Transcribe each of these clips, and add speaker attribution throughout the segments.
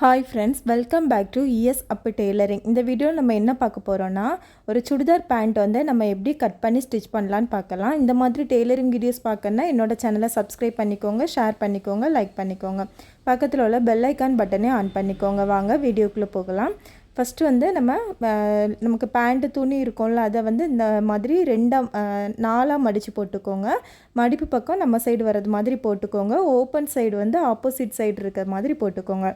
Speaker 1: Hi friends, welcome back to ES Appu tailoring. இந்த video நம்ம என்ன பார்க்க போகிறோன்னா, ஒரு சுடிதார் பேண்ட் வந்து நம்ம எப்படி கட் பண்ணி ஸ்டிச் பண்ணலான்னு பார்க்கலாம். இந்த மாதிரி டெய்லரிங் வீடியோஸ் பார்க்கணுன்னா என்னோட சேனலை சப்ஸ்கிரைப் பண்ணிக்கோங்க, ஷேர் பண்ணிக்கோங்க, லைக் பண்ணிக்கோங்க. பக்கத்தில் உள்ள பெல் ஐக்கான் பட்டனே ஆன் பண்ணிக்கோங்க. வாங்க வீடியோக்குள்ளே போகலாம். ஃபஸ்ட்டு வந்து நமக்கு பேண்ட்டு துணி இருக்கும்ல, அதை வந்து இந்த மாதிரி நாலாக மடித்து போட்டுக்கோங்க. மடிப்பு பக்கம் நம்ம சைடு வர்றது மாதிரி போட்டுக்கோங்க. ஓப்பன் சைடு வந்து ஆப்போசிட் சைடு இருக்கிற மாதிரி போட்டுக்கோங்க.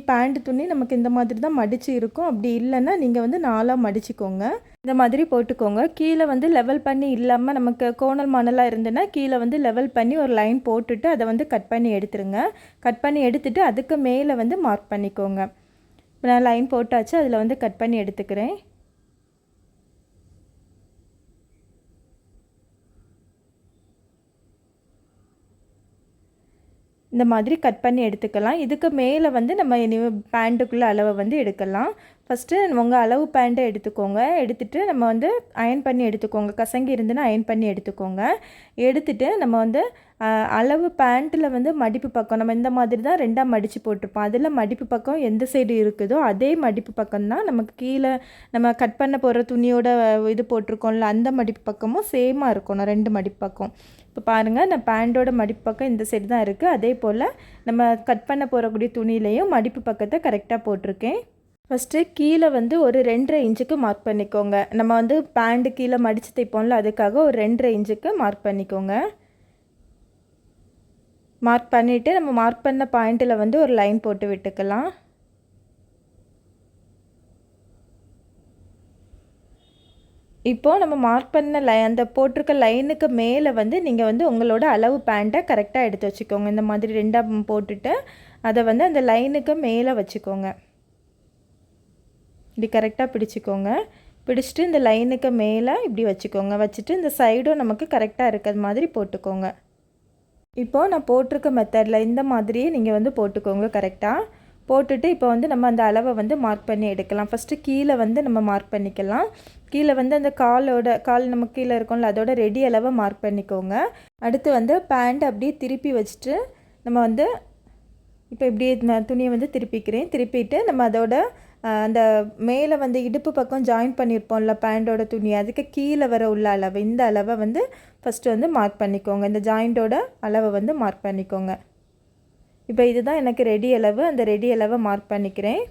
Speaker 1: பேண்ட் துணி நமக்கு இந்த மாதிரி தான் மடித்து இருக்கும். அப்படி இல்லைன்னா நீங்கள் வந்து நாலாக மடிச்சுக்கோங்க. இந்த மாதிரி போட்டுக்கோங்க. கீழே வந்து லெவல் பண்ணி இல்லாமல் நமக்கு கோணல் மணலாக இருந்துன்னா கீழே வந்து லெவல் பண்ணி ஒரு லைன் போட்டுட்டு அதை வந்து கட் பண்ணி எடுத்துருங்க. கட் பண்ணி எடுத்துகிட்டு அதுக்கு மேலே வந்து மார்க் பண்ணிக்கோங்க. இப்போ நான் லைன் போட்டாச்சு, அதில் வந்து கட் பண்ணி எடுத்துக்கிறேன். இந்த மாதிரி கட் பண்ணி எடுத்துக்கலாம். இதுக்கு மேலே வந்து நம்ம பேண்ட்டுக்குள்ளே அளவை வந்து எடுக்கலாம். ஃபஸ்ட்டு உங்கள் அளவு பேண்ட்டை எடுத்துக்கோங்க. எடுத்துகிட்டு நம்ம வந்து அயன் பண்ணி எடுத்துக்கோங்க. கசங்கி இருந்துன்னா அயன் பண்ணி எடுத்துக்கோங்க. எடுத்துகிட்டு நம்ம வந்து அளவு பேண்ட்டில் வந்து மடிப்பு பக்கம் நம்ம இந்த மாதிரி தான் ரெண்டாக மடித்து போட்டிருப்போம். அதில் மடிப்பு பக்கம் எந்த சைடு இருக்குதோ அதே மடிப்பு பக்கம்தான் நமக்கு கீழே நம்ம கட் பண்ண போகிற துணியோட இது போட்டிருக்கோம்ல, அந்த மடிப்பு பக்கமும் சேமாக இருக்கணும், ரெண்டு மடிப்பு பக்கம். இப்போ பாருங்கள், நான் பேண்டோட மடிப்பு பக்கம் இந்த சைடு தான் இருக்குது. அதே போல் நம்ம கட் பண்ண போகக்கூடிய துணியிலையும் மடிப்பு பக்கத்தை கரெக்டாக போட்டிருக்கேன். ஃபஸ்ட்டு கீழே வந்து ஒரு 2.5 இன்ச்சுக்கு மார்க் பண்ணிக்கோங்க. நம்ம வந்து பேண்ட்டு கீழே மடித்து தைப்போம்ல, அதுக்காக ஒரு 2.5 இன்ச்சுக்கு மார்க் பண்ணிக்கோங்க. மார்க் பண்ணிவிட்டு நம்ம மார்க் பண்ண பாயிண்ட்டில் வந்து ஒரு லைன் போட்டு விட்டுக்கலாம். இப்போது நம்ம மார்க் பண்ண அந்த போட்டிருக்க லைனுக்கு மேலே வந்து நீங்கள் வந்து உங்களோட அளவு பேண்ட்டை கரெக்டாக எடுத்து வச்சுக்கோங்க. இந்த மாதிரி ரெண்டாக போட்டுட்டு அதை வந்து அந்த லைனுக்கு மேலே வச்சுக்கோங்க. இப்படி கரெக்டாக பிடிச்சிக்கோங்க. பிடிச்சிட்டு இந்த லைனுக்கு மேலே இப்படி வச்சுக்கோங்க. வச்சுட்டு இந்த சைடும் நமக்கு கரெக்டாக இருக்கிறது மாதிரி போட்டுக்கோங்க. இப்போது நான் போட்டிருக்க மெத்தடில் இந்த மாதிரியே நீங்கள் வந்து போட்டுக்கோங்க கரெக்டாக. போட்டுட்டு இப்போ வந்து நம்ம அந்த அளவை வந்து மார்க் பண்ணி எடுக்கலாம். ஃபஸ்ட்டு கீழே வந்து நம்ம மார்க் பண்ணிக்கலாம். கீழே வந்து அந்த கால் நம்ம கீழே இருக்கோம்ல, அதோட ரெடி அளவை மார்க் பண்ணிக்கோங்க. அடுத்து வந்து பேண்ட் அப்படியே திருப்பி வச்சுட்டு நம்ம வந்து இப்போ இப்படியே துணியை வந்து திருப்பிட்டு நம்ம அதோட அந்த மேலே வந்து இடுப்பு பக்கம் ஜாயின் பண்ணியிருப்போம்ல பேண்டோட துணி, அதுக்கு கீழே வர உள்ள அளவு, இந்த அளவை வந்து ஃபஸ்ட்டு வந்து மார்க் பண்ணிக்கோங்க. இந்த ஜாயிண்டோட அளவை வந்து மார்க் பண்ணிக்கோங்க. இப்போ இதுதான் எனக்கு ரெடி அளவு. அந்த ரெடி அளவை மார்க் பண்ணிக்கிறேன்.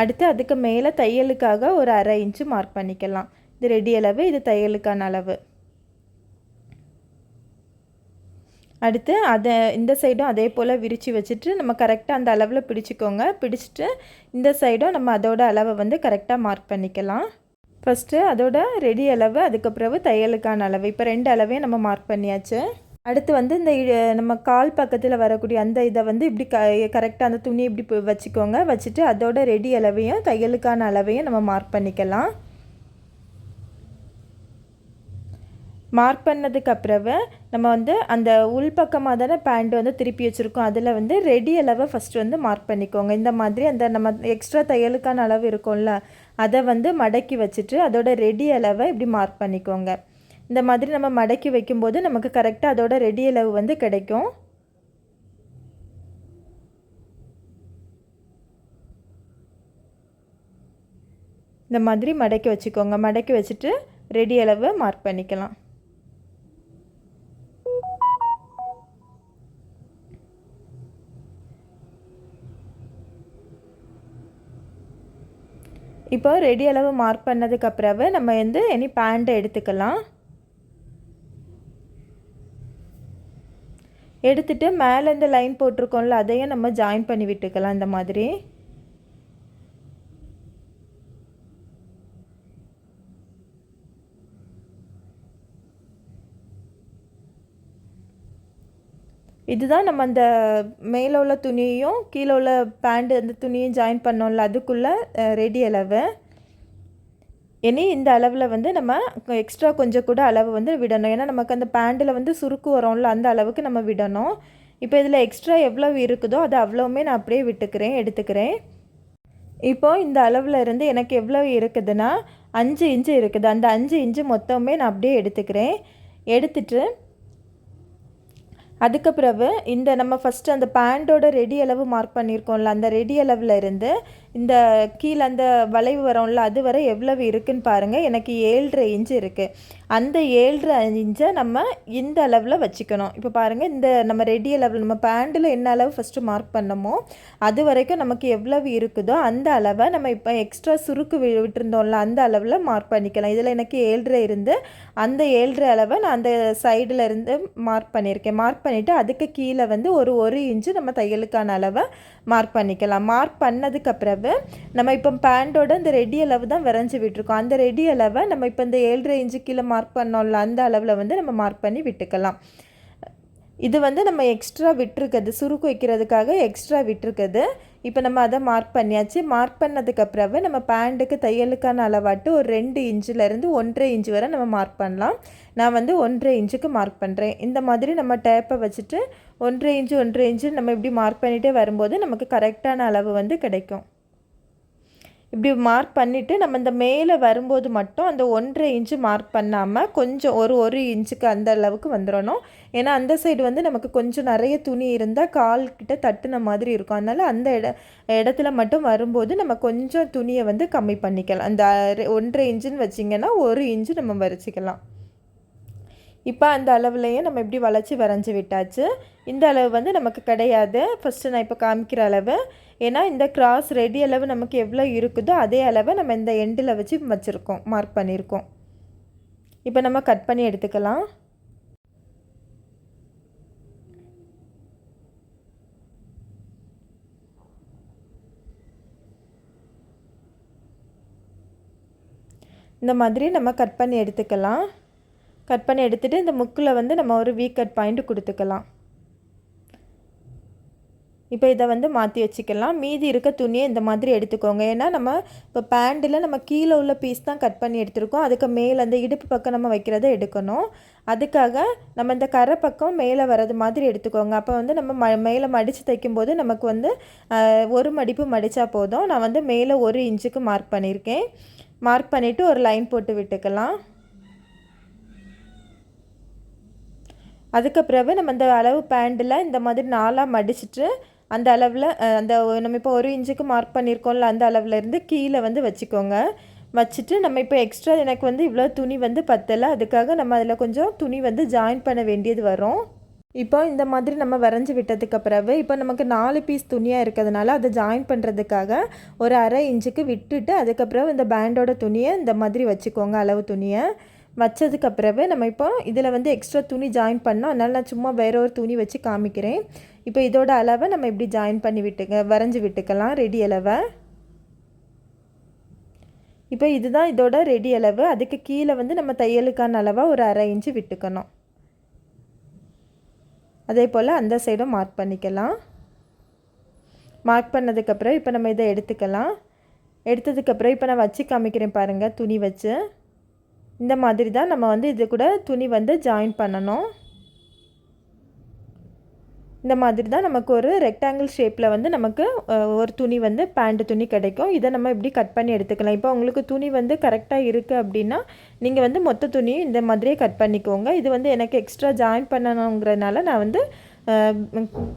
Speaker 1: அடுத்து அதுக்கு மேலே தையலுக்காக ஒரு 1/2 இன்ச்சு மார்க் பண்ணிக்கலாம். இது ரெடி அளவு, இது தையலுக்கான அளவு. அடுத்து இந்த சைடும் அதே போல் விரித்து வச்சுட்டு நம்ம கரெக்டாக அந்த அளவில் பிடிச்சிக்கோங்க. பிடிச்சிட்டு இந்த சைடும் நம்ம அதோட அளவை வந்து கரெக்டாக மார்க் பண்ணிக்கலாம். ஃபஸ்ட்டு அதோட ரெடி அளவு, அதுக்கப்புறம் தையலுக்கான அளவு. இப்போ 2 அளவையும் நம்ம மார்க் பண்ணியாச்சு. அடுத்து வந்து இந்த நம்ம கால் பக்கத்தில் வரக்கூடிய அந்த இதை வந்து இப்படி கரெக்டாக அந்த துணி இப்படி வச்சுக்கோங்க. வச்சுட்டு அதோட ரெடி அளவையும் தையலுக்கான அளவையும் நம்ம மார்க் பண்ணிக்கலாம். மார்க் பண்ணதுக்கப்புறம் நம்ம வந்து அந்த உள்பக்கமாக தானே பேண்ட் வந்து திருப்பி வச்சுருக்கோம், அதில் வந்து ரெடி அளவை ஃபஸ்ட்டு வந்து மார்க் பண்ணிக்கோங்க. இந்த மாதிரி அந்த நம்ம எக்ஸ்ட்ரா தையலுக்கான அளவு இருக்கும்ல, அதை வந்து மடக்கி வச்சுட்டு அதோட ரெடி அளவை இப்படி மார்க் பண்ணிக்கோங்க. இந்த மாதிரி நம்ம மடக்கி வைக்கும்போது நமக்கு கரெக்டாக அதோட ரெடி அளவு வந்து கிடைக்கும். இந்த மாதிரி மடக்கி வச்சுக்கோங்க. மடக்கி வச்சுட்டு ரெடி அளவை மார்க் பண்ணிக்கலாம். இப்போ ரெடி அளவு மார்க் பண்ணதுக்கப்புறம் நம்ம வந்து இனி பேண்ட்டை எடுத்துக்கலாம். எடுத்துகிட்டு மேலே இந்த லைன் போட்டிருக்கோம்ல, அதையும் நம்ம ஜாயின் பண்ணி விட்டுக்கலாம். இந்த மாதிரி இதுதான் நம்ம அந்த மேலே உள்ள துணியையும் கீழே உள்ள பேண்ட் அந்த துணியும் ஜாயின் பண்ணோம்ல, அதுக்குள்ளே ரெடி அளவு. இனி இந்த அளவில் வந்து நம்ம எக்ஸ்ட்ரா கொஞ்சம் கூட அளவு வந்து விடணும். ஏன்னா நமக்கு அந்த பேண்டில் வந்து சுருக்கு வரோம்ல, அந்த அளவுக்கு நம்ம விடணும். இப்போ இதில் எக்ஸ்ட்ரா எவ்வளோ இருக்குதோ அது அவ்வளோவுமே நான் அப்படியே எடுத்துக்கிறேன். இப்போது இந்த அளவில் இருந்து எனக்கு எவ்வளோ இருக்குதுன்னா 5 இன்ச்சு இருக்குது. அந்த 5 இன்ச்சு மொத்தமே நான் அப்படியே எடுத்துக்கிறேன். எடுத்துட்டு அதுக்கு பிறகு இந்த நம்ம ஃபஸ்ட்டு அந்த பேண்டோட ரெடி அளவு மார்க் பண்ணியிருக்கோம்ல, அந்த ரெடி அளவில் இருந்து இந்த கீழே அந்த வளைவு வரோம்ல அது வரை எவ்வளவு இருக்குதுன்னு பாருங்கள். எனக்கு 7.5 இன்ச்சு இருக்குது. அந்த 7.5 இன்ச்சை நம்ம இந்த அளவில் வச்சுக்கணும். இப்போ பாருங்கள், இந்த நம்ம ரெடி அளவில் நம்ம பேண்டில் என்ன அளவு ஃபஸ்ட்டு மார்க் பண்ணமோ அது வரைக்கும் நமக்கு எவ்வளவு இருக்குதோ அந்த அளவை நம்ம இப்போ எக்ஸ்ட்ரா சுருக்கு விட்டுருந்தோம்ல அந்த அளவில் மார்க் பண்ணிக்கலாம். இதில் எனக்கு 7.5 இருந்து அந்த 7.5 அளவை நான் அந்த சைடில் இருந்து மார்க் பண்ணியிருக்கேன். மார்க் பண்ணிவிட்டு அதுக்கு கீழே வந்து ஒரு இன்ச்சு நம்ம தையலுக்கான அளவை மார்க் பண்ணிக்கலாம். மார்க் பண்ணதுக்கப்புறம் நம்ம இப்போ பேண்டோட இந்த ரெடி அளவு தான் வரைஞ்சி விட்டுருக்கோம். அந்த ரெடி அளவை நம்ம இப்போ இந்த 7.5 இன்ச்சு கீழே மார்க் பண்ணோம்ல அந்த அளவில் வந்து நம்ம மார்க் பண்ணி விட்டுக்கலாம். இது வந்து நம்ம எக்ஸ்ட்ரா விட்டுருக்குது, சுருக்கு வைக்கிறதுக்காக எக்ஸ்ட்ரா விட்டுருக்குது. இப்போ நம்ம அதை மார்க் பண்ணியாச்சு. மார்க் பண்ணதுக்கப்புறவு நம்ம பேண்ட்டுக்கு தையலுக்கான அளவாட்டு ஒரு 2 இன்ச்சிலேருந்து 1.5 இன்ச்சு வரை நம்ம மார்க் பண்ணலாம். நான் வந்து 1.5 இன்ச்சுக்கு மார்க் பண்ணுறேன். இந்த மாதிரி நம்ம டேப்பை வச்சுட்டு 1.5 இன்ச்சு நம்ம இப்படி மார்க் பண்ணிகிட்டே வரும்போது நமக்கு கரெக்டான அளவு வந்து கிடைக்கும். இப்படி மார்க் பண்ணிவிட்டு நம்ம இந்த மேலே வரும்போது மட்டும் அந்த 1.5 இன்ச்சு மார்க் பண்ணாமல் கொஞ்சம் ஒரு இன்ச்சுக்கு அந்த அளவுக்கு வந்துடணும். ஏன்னா அந்த சைடு வந்து நமக்கு கொஞ்சம் நிறைய துணி இருந்தால் கால்கிட்ட தட்டுன மாதிரி இருக்கும். அதனால் அந்த இடத்துல மட்டும் வரும்போது நம்ம கொஞ்சம் துணியை வந்து கம்மி பண்ணிக்கலாம். அந்த 1.5 இன்ச்சுன்னு வச்சிங்கன்னா 1 இன்ச்சு நம்ம வரைச்சிக்கலாம். இப்போ அந்த அளவுலையே நம்ம இப்படி வரைஞ்சி விட்டாச்சு. இந்த அளவு வந்து நமக்கு கிடையாது. ஃபஸ்ட்டு நான் இப்போ காமிக்கிற அளவு, ஏன்னா இந்த கிராஸ் ரெடி அளவு நமக்கு எவ்வளோ இருக்குதோ அதே அளவை நம்ம இந்த எண்டில் வச்சு வச்சுருக்கோம், மார்க் பண்ணியிருக்கோம். இப்போ நம்ம கட் பண்ணி எடுத்துக்கலாம். இந்த மாதிரி நம்ம கட் பண்ணி எடுத்துக்கலாம். கட் பண்ணி எடுத்துகிட்டு இந்த முக்கில் வந்து நம்ம ஒரு வீ கட் பாயிண்ட் கொடுத்துக்கலாம். இப்போ இதை வந்து மாற்றி வச்சுக்கலாம். மீதி இருக்க துணியை இந்த மாதிரி எடுத்துக்கோங்க. ஏன்னா நம்ம இப்போ பேண்டில் நம்ம கீழே உள்ள பீஸ் தான் கட் பண்ணி எடுத்துருக்கோம். அதுக்கு மேலே அந்த இடுப்பு பக்கம் நம்ம வைக்கிறத எடுக்கணும். அதுக்காக நம்ம இந்த கரை பக்கம் மேலே வர்றது மாதிரி எடுத்துக்கோங்க. அப்போ வந்து நம்ம மேலே மடித்து தைக்கும்போது நமக்கு வந்து ஒரு மடிப்பு மடித்தா போதும். நான் வந்து மேலே 1 இன்ச்சுக்கு மார்க் பண்ணியிருக்கேன். மார்க் பண்ணிவிட்டு ஒரு லைன் போட்டு விட்டுக்கலாம். அதுக்கு பிறகு நம்ம இந்த அளவு பேண்டில் இந்த மாதிரி 4ஆக மடிச்சுட்டு அந்த அளவில் அந்த நம்ம இப்போ 1 இன்ச்சுக்கு மார்க் பண்ணியிருக்கோம்ல அந்த அளவுலேருந்து கீழே வந்து வச்சுக்கோங்க. வச்சுட்டு நம்ம இப்போ எக்ஸ்ட்ரா எனக்கு வந்து இவ்வளோ துணி வந்து பத்தலை, அதுக்காக நம்ம அதில் கொஞ்சம் துணி வந்து ஜாயின் பண்ண வேண்டியது வரும். இப்போ இந்த மாதிரி நம்ம வரைஞ்சி விட்டதுக்கு பிறகு இப்போ நமக்கு 4 பீஸ் துணியாக இருக்கிறதுனால அதை ஜாயின் பண்ணுறதுக்காக ஒரு 1/2 இன்ச்சுக்கு விட்டுட்டு அதுக்கப்புறம் இந்த பேண்டோட துணியை இந்த மாதிரி வச்சுக்கோங்க. அளவு துணியை வச்சதுக்கு பிறகு நம்ம இப்போ இதில் வந்து எக்ஸ்ட்ரா துணி ஜாயின் பண்ணோம். அதனால் நான் சும்மா வேற ஒரு துணி வச்சு காமிக்கிறேன். இப்போ இதோட அளவை நம்ம இப்படி ஜாயின் பண்ணி வரைஞ்சி விட்டுக்கலாம் ரெடி அளவை. இப்போ இதுதான் இதோட ரெடி அளவு. அதுக்கு கீழே வந்து நம்ம தையலுக்கான அளவாக ஒரு 1/2 இன்ச்சு விட்டுக்கணும். அதே போல் அந்த சைடும் மார்க் பண்ணிக்கலாம். மார்க் பண்ணதுக்கப்புறம் இப்போ நம்ம இதை எடுத்துக்கலாம். எடுத்ததுக்கப்புறம் இப்போ நான் வச்சு காமிக்கிறேன் பாருங்கள். துணி வச்சு இந்த மாதிரி தான் நம்ம வந்து இது கூட துணி வந்து ஜாயின் பண்ணணும். இந்த மாதிரி தான் நமக்கு ஒரு ரெக்டாங்கிள் ஷேப்பில் வந்து நமக்கு ஒரு துணி வந்து பேண்ட் துணி கிடைக்கும். இதை நம்ம இப்படி கட் பண்ணி எடுத்துக்கலாம். இப்போ உங்களுக்கு துணி வந்து கரெக்டாக இருக்குது அப்படின்னா நீங்கள் வந்து மொத்த துணியும் இந்த மாதிரியே கட் பண்ணிக்கோங்க. இது வந்து எனக்கு எக்ஸ்ட்ரா ஜாயின் பண்ணணுங்கிறதுனால நான் வந்து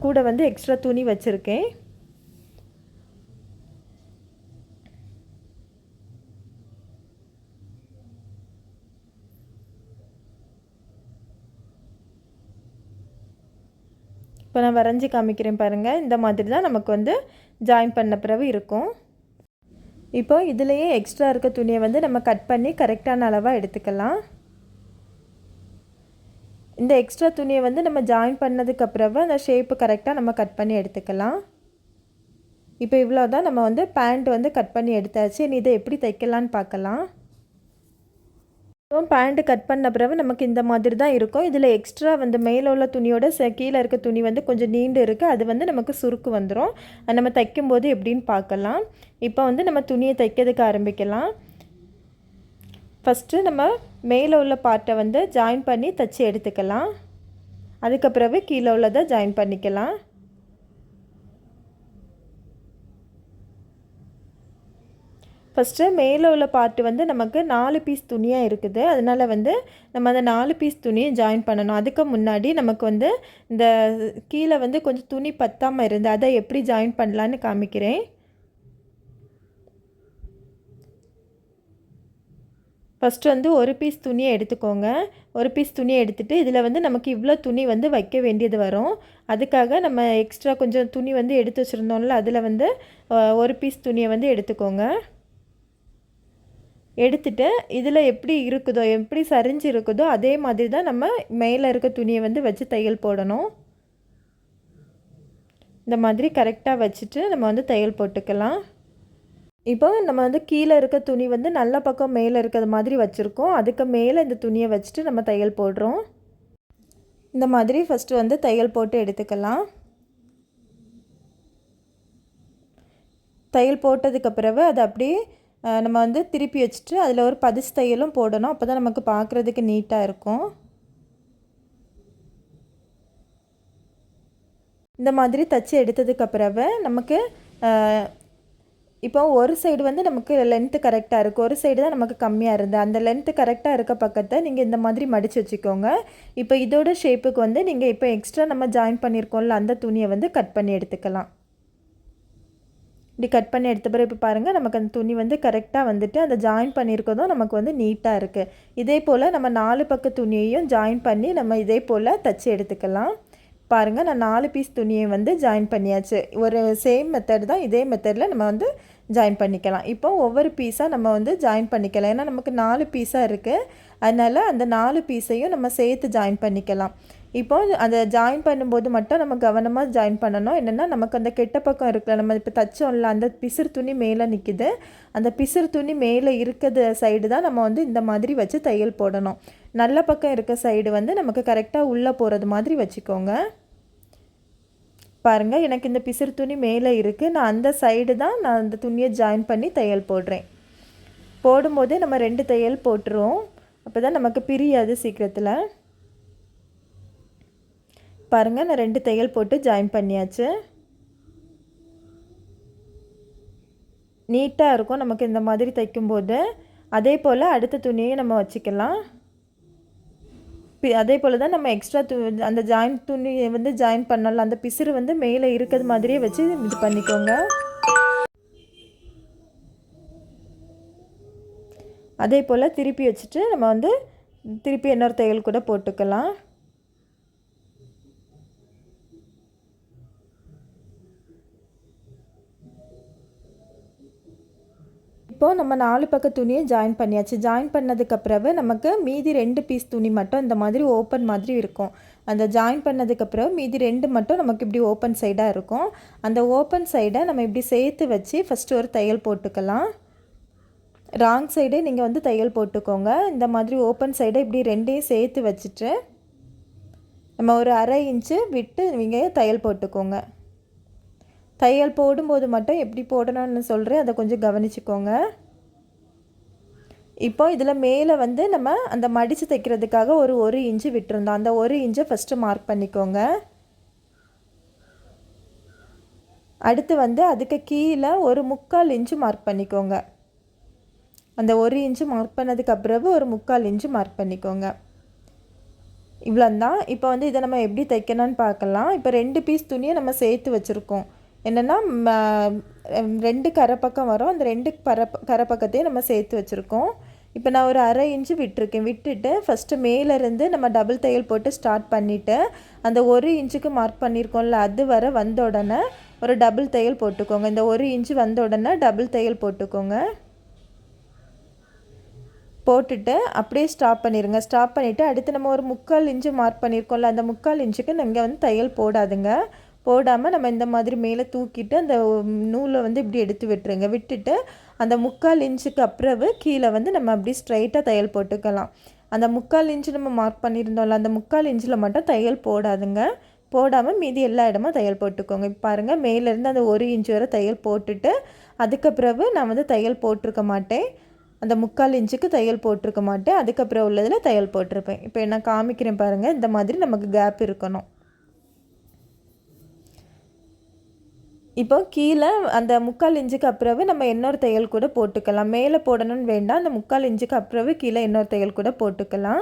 Speaker 1: கூட வந்து எக்ஸ்ட்ரா துணி வச்சுருக்கேன். இப்போ நான் வரைஞ்சி காமிக்கிறேன் பாருங்கள். இந்த மாதிரி தான் நமக்கு வந்து ஜாயின் பண்ண பிறகு இருக்கும். இப்போ இதுலேயே எக்ஸ்ட்ரா இருக்க துணியை வந்து நம்ம கட் பண்ணி கரெக்டான அளவாக எடுத்துக்கலாம். இந்த எக்ஸ்ட்ரா துணியை வந்து நம்ம ஜாயின் பண்ணதுக்கப்புறம் அந்த ஷேப்பு கரெக்டாக நம்ம கட் பண்ணி எடுத்துக்கலாம். இப்போ இவ்வளோ தான் நம்ம வந்து பேண்ட் வந்து கட் பண்ணி எடுத்தாச்சு. இனி இதை எப்படி தைக்கலான்னு பார்க்கலாம். பேண்ட்டு கட் பண்ண பிறகு நமக்கு இந்த மாதிரி தான் இருக்கும். இதில் எக்ஸ்ட்ரா வந்து மேலே உள்ள துணியோட கீழே இருக்க துணி வந்து கொஞ்சம் நீண்டு இருக்குது. அது வந்து நமக்கு சுருக்கு வந்துடும். அது நம்ம தைக்கும்போது எப்படின்னு பார்க்கலாம். இப்போ வந்து நம்ம துணியை தைக்கிறதுக்கு ஆரம்பிக்கலாம். ஃபஸ்ட்டு நம்ம மேலே உள்ள பார்ட்டை வந்து ஜாயின் பண்ணி தைச்சி எடுத்துக்கலாம். அதுக்கப்புறவு கீழே உள்ளதை ஜாயின் பண்ணிக்கலாம். ஃபஸ்ட்டு மேலே உள்ள பார்ட்டு வந்து நமக்கு 4 பீஸ் துணியாக இருக்குது. அதனால் வந்து நம்ம அந்த 4 பீஸ் துணியை ஜாயின் பண்ணணும். அதுக்கு முன்னாடி நமக்கு வந்து இந்த கீழே வந்து கொஞ்சம் துணி பத்தாமல் இருந்து அதை எப்படி ஜாயின் பண்ணலான்னு காமிக்கிறேன். ஃபஸ்ட்டு வந்து ஒரு பீஸ் துணியை எடுத்துக்கோங்க. ஒரு பீஸ் துணியை எடுத்துகிட்டு இதில் வந்து நமக்கு இவ்வளோ துணி வந்து வைக்க வேண்டியது வரும். அதுக்காக நம்ம எக்ஸ்ட்ரா கொஞ்சம் துணி வந்து எடுத்து வச்சுருந்தோம்ல, அதில் வந்து ஒரு பீஸ் துணியை வந்து எடுத்துக்கோங்க. எடுத்துகிட்டு இதில் எப்படி இருக்குதோ, எப்படி சரிஞ்சு இருக்குதோ அதே மாதிரி தான் நம்ம மேலே இருக்க துணியை வந்து வச்சு தையல் போடணும். இந்த மாதிரி கரெக்டாக வச்சுட்டு நம்ம வந்து தையல் போட்டுக்கலாம். இப்போ நம்ம வந்து கீழே இருக்க துணி வந்து நல்ல பக்கம் மேலே இருக்கிற மாதிரி வச்சுருக்கோம். அதுக்கு மேலே இந்த துணியை வச்சுட்டு நம்ம தையல் போடுறோம். இந்த மாதிரி ஃபஸ்ட்டு வந்து தையல் போட்டு எடுத்துக்கலாம். தையல் போட்டதுக்கு பிறகு அதை அப்படியே நம்ம வந்து திருப்பி வச்சுட்டு அதில் ஒரு பதிச்சு தையலும் போடணும். அப்போ தான் நமக்கு பார்க்குறதுக்கு நீட்டாக இருக்கும். இந்த மாதிரி தச்சு எடுத்ததுக்கு பிறகு நமக்கு இப்போ ஒரு சைடு வந்து நமக்கு லென்த்து கரெக்டாக இருக்குது, ஒரு சைடு தான் நமக்கு கம்மியாக இருந்தது. அந்த லென்த்து கரெக்டாக இருக்க பக்கத்தை நீங்கள் இந்த மாதிரி மடித்து வச்சுக்கோங்க. இப்போ இதோட ஷேப்புக்கு வந்து நீங்கள் இப்போ எக்ஸ்ட்ரா நம்ம ஜாயின் பண்ணியிருக்கோம்ல அந்த துணியை வந்து கட் பண்ணி எடுத்துக்கலாம். இப்படி கட் பண்ணி எடுத்த பிறகு இப்போ பாருங்கள், நமக்கு அந்த துணி வந்து கரெக்டாக வந்துட்டு அந்த ஜாயின் பண்ணியிருக்கதும் நமக்கு வந்து நீட்டாக இருக்குது. இதே போல் நம்ம 4 பக்க துணியையும் ஜாயின் பண்ணி நம்ம இதே போல் தச்சு எடுத்துக்கலாம். பாருங்கள், நான் 4 பீஸ் துணியை வந்து ஜாயின் பண்ணியாச்சு. ஒரு சேம் மெத்தட் தான், இதே மெத்தடில் நம்ம வந்து ஜாயின் பண்ணிக்கலாம். இப்போ ஒவ்வொரு பீஸாக நம்ம வந்து ஜாயின் பண்ணிக்கலாம். ஏன்னா நமக்கு 4 பீஸாக இருக்குது, அதனால் அந்த 4 பீஸையும் நம்ம சேர்த்து ஜாயின் பண்ணிக்கலாம். இப்போ அதை ஜாயின் பண்ணும்போது மட்டும் நம்ம கவனமாக ஜாயின் பண்ணணும். என்னென்னா நமக்கு அந்த கெட்ட பக்கம் இருக்குல்ல, நம்ம இப்போ தச்சோம்ல அந்த பிசிறு துணி மேலே நிற்கிது, அந்த பிசிறு துணி மேலே இருக்கிற சைடு தான் நம்ம வந்து இந்த மாதிரி வச்சு தையல் போடணும். நல்ல பக்கம் இருக்க சைடு வந்து நமக்கு கரெக்டாக உள்ளே போகிறது மாதிரி வச்சுக்கோங்க. பாருங்கள், எனக்கு இந்த பிசிறு துணி மேலே இருக்குது, நான் அந்த சைடு தான் நான் அந்த துணியை ஜாயின் பண்ணி தையல் போடுறேன். போடும்போதே நம்ம 2 தையல் போட்டுருவோம், அப்போ தான் நமக்கு பிரியாது சீக்கிரத்தில். பாருங்கள், நான் 2 தையல் போட்டு ஜாயின் பண்ணியாச்சு. நீட்டாக இருக்கும் நமக்கு இந்த மாதிரி தைக்கும்போது. அதே போல் அடுத்த துணியை நம்ம வச்சுக்கலாம். அதே போல் தான் நம்ம எக்ஸ்ட்ரா அந்த ஜாயின் துணியை வந்து ஜாயின் பண்ணலாம். அந்த பிசிறு வந்து மேலே இருக்கிறது மாதிரியே வச்சு இது பண்ணிக்கோங்க. அதே போல் திருப்பி வச்சுட்டு நம்ம வந்து திருப்பி இன்னொரு தையல் கூட போட்டுக்கலாம். இப்போது நம்ம 4 பக்க துணியை ஜாயின் பண்ணியாச்சு. ஜாயின் பண்ணதுக்கப்புறவு நமக்கு மீதி 2 பீஸ் துணி மட்டும் இந்த மாதிரி ஓப்பன் மாதிரி இருக்கும். அந்த ஜாயின் பண்ணதுக்கப்புறம் மீதி 2 மட்டும் நமக்கு இப்படி ஓப்பன் சைடாக இருக்கும். அந்த ஓப்பன் சைடை நம்ம இப்படி சேர்த்து வச்சு ஃபஸ்ட்டு ஒரு தையல் போட்டுக்கலாம். ராங் சைடே நீங்கள் வந்து தையல் போட்டுக்கோங்க. இந்த மாதிரி ஓப்பன் சைடை இப்படி 2ஐயும் சேர்த்து வச்சுட்டு நம்ம ஒரு 1/2 இன்ச்சு விட்டு நீங்கள் தையல் போட்டுக்கோங்க. தையல் போடும்போது மட்டும் எப்படி போடணும்னு சொல்கிறேன், அதை கொஞ்சம் கவனிச்சுக்கோங்க. இப்போ இதில் மேலே வந்து நம்ம அந்த மடித்து தைக்கிறதுக்காக ஒரு இன்ச்சு விட்டுருந்தோம். அந்த 1 இன்ச்சை ஃபஸ்ட்டு மார்க் பண்ணிக்கோங்க. அடுத்து வந்து அதுக்கு கீழே ஒரு 3/4 இன்ச்சு மார்க் பண்ணிக்கோங்க. அந்த 1 இன்ச்சு மார்க் பண்ணதுக்கப்புறம் ஒரு 3/4 இன்ச்சு மார்க் பண்ணிக்கோங்க. இவ்வளோந்தான். இப்போ வந்து இதை நம்ம எப்படி தைக்கணும்னு பார்க்கலாம். இப்போ 2 பீஸ் துணியை நம்ம சேர்த்து வச்சுருக்கோம். என்னென்னா 2 கரை பக்கம் வரும், அந்த 2 கரை பக்கத்தையும் நம்ம சேர்த்து வச்சுருக்கோம். இப்போ நான் ஒரு 1/2 இன்ச்சு விட்டுருக்கேன். விட்டுட்டு ஃபஸ்ட்டு மேலேருந்து நம்ம டபுள் தையல் போட்டு ஸ்டார்ட் பண்ணிவிட்டு அந்த 1 இன்ச்சுக்கு மார்க் பண்ணியிருக்கோம்ல, அது வர வந்த உடனே ஒரு டபுள் தையல் போட்டுக்கோங்க. இந்த 1 இன்ச்சு வந்த உடனே டபுள் தையல் போட்டுக்கோங்க. போட்டுட்டு அப்படியே ஸ்டாப் பண்ணிடுங்க. ஸ்டாப் பண்ணிவிட்டு அடுத்து நம்ம ஒரு 3/4 இன்ச்சு மார்க் பண்ணியிருக்கோம்ல, அந்த 3/4 இன்ச்சுக்கு நீங்கள் வந்து தையல் போடாதுங்க. போடாமல் நம்ம இந்த மாதிரி மேலே தூக்கிட்டு அந்த நூலை வந்து இப்படி எடுத்து விட்டுருங்க. விட்டுட்டு அந்த 3/4 இன்ச்சுக்கு அப்புறவு கீழே வந்து நம்ம அப்படி ஸ்ட்ரைட்டாக தையல் போட்டுக்கலாம். அந்த 3/4 இன்ச்சு நம்ம மார்க் பண்ணியிருந்தோம்ல, அந்த 3/4 இன்ச்சில் மட்டும் தையல் போடாதுங்க. போடாமல் மீதி எல்லா இடமும் தையல் போட்டுக்கோங்க. இப்போ பாருங்கள், மேலேருந்து அந்த 1 இன்ச்சு வரை தையல் போட்டுட்டு அதுக்கப்புறவு நான் வந்து தையல் போட்டிருக்க மாட்டேன். அந்த 3/4 இன்ச்சுக்கு தையல் போட்டிருக்க மாட்டேன். அதுக்கப்புறம் உள்ளதில் தையல் போட்டிருப்பேன். இப்போ நான் காமிக்கிறேன் பாருங்கள், இந்த மாதிரி நமக்கு கேப் இருக்கணும். இப்போ கீழே அந்த 3/4 இன்ச்சுக்கு அப்புறவு நம்ம இன்னொரு தையல் கூட போட்டுக்கலாம். மேலே போடணும்னு வேண்டாம். அந்த 3/4 இன்ச்சுக்கு அப்புறவு கீழே இன்னொரு தையல் கூட போட்டுக்கலாம்.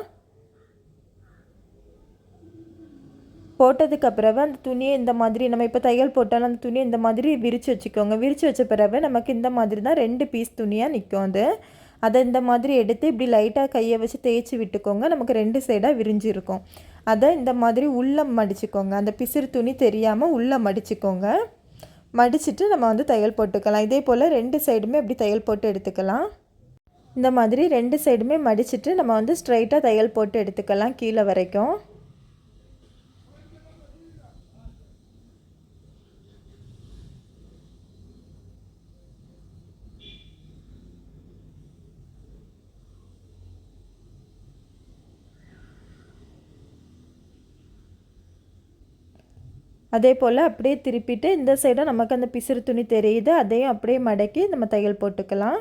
Speaker 1: போட்டதுக்கு அப்புறவு அந்த துணியை இந்த மாதிரி நம்ம இப்போ தையல் போட்டாலும் அந்த துணியை இந்த மாதிரி விரித்து வச்சுக்கோங்க. விரித்து வச்ச பிறகு நமக்கு இந்த மாதிரி தான் 2 பீஸ் துணியாக நிற்கும் அது. அதை இந்த மாதிரி எடுத்து இப்படி லைட்டாக கையை வச்சு தேய்ச்சி விட்டுக்கோங்க. நமக்கு 2 சைடாக விரிஞ்சிருக்கும். அதை இந்த மாதிரி உள்ளே மடிச்சுக்கோங்க. அந்த பிசிறு துணி தெரியாமல் உள்ளே மடிச்சுக்கோங்க. மடிச்சுட்டு நம்ம வந்து தையல் போட்டுக்கலாம். இதே போல் 2 சைடுமே இப்படி தையல் போட்டு எடுத்துக்கலாம். இந்த மாதிரி 2 சைடுமே மடிச்சுட்டு நம்ம வந்து ஸ்ட்ரைட்டாக தையல் போட்டு எடுத்துக்கலாம் கீழே வரைக்கும். அதே போல் அப்படியே திருப்பிட்டு இந்த சைடும் நமக்கு அந்த பிசிறு துணி தெரியுது, அதையும் அப்படியே மடக்கி நம்ம தையல் போட்டுக்கலாம்.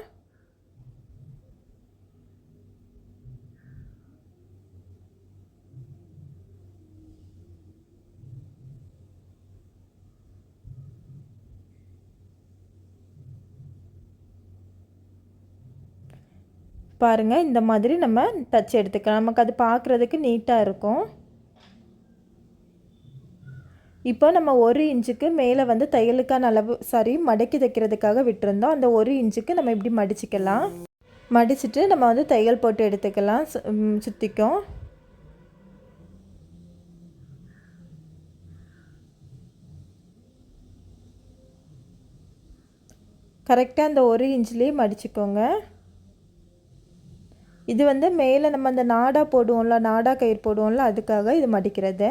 Speaker 1: பாருங்கள், இந்த மாதிரி நம்ம தச்சு எடுத்துக்கலாம். நமக்கு அது பார்க்குறதுக்கு நீட்டாக இருக்கும். இப்போ நம்ம 1 இன்ச்சுக்கு மேலே வந்து தையலுக்கான அளவு மடக்கி தைக்கிறதுக்காக விட்டுருந்தோம். அந்த 1 இன்ச்சுக்கு நம்ம இப்படி மடிச்சுக்கலாம். மடிச்சுட்டு நம்ம வந்து தையல் போட்டு எடுத்துக்கலாம். சுற்றிக்கும். கரெக்டாக அந்த 1 இன்ச்லேயே மடிச்சுக்கோங்க. இது வந்து மேலே நம்ம அந்த நாடா போடுவோம்ல, நாடா கயிறு போடுவோம்ல, அதுக்காக இது மடிக்கிறது.